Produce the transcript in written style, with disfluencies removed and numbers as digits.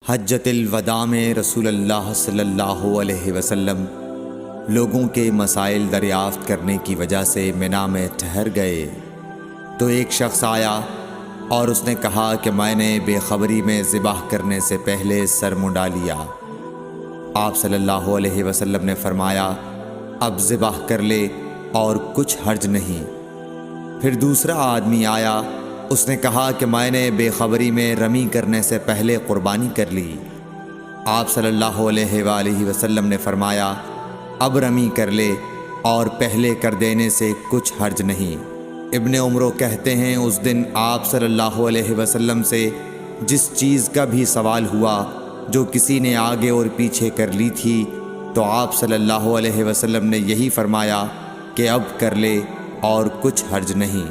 हज्जतुल वदा में रसूलुल्लाह सल्लल्लाहु अलैहि वसल्लम लोगों के मसाइल दरियाफ़्त करने की वजह से मिना में ठहर गए तो एक शख्स आया और उसने कहा कि मैंने बेखबरी में ज़िबाह करने से पहले सर मुंडा लिया। आप सल्लल्लाहु अलैहि वसल्लम ने फरमाया, अब ज़िबाह कर ले और कुछ हर्ज नहीं। फिर दूसरा आदमी आया, उसने कहा कि मैंने बेखबरी में रमी करने से पहले क़ुरबानी कर ली। आप सल्लल्लाहु अलैहि वसल्लम ने फरमाया, अब रमी कर ले और पहले कर देने से कुछ हर्ज नहीं। इब्ने उमरो कहते हैं, उस दिन आप सल्लल्लाहु अलैहि वसल्लम से जिस चीज़ का भी सवाल हुआ जो किसी ने आगे और पीछे कर ली थी, तो आप सल्लल्लाहु अलैहि वसल्लम ने यही फरमाया कि अब कर ले और कुछ हर्ज नहीं।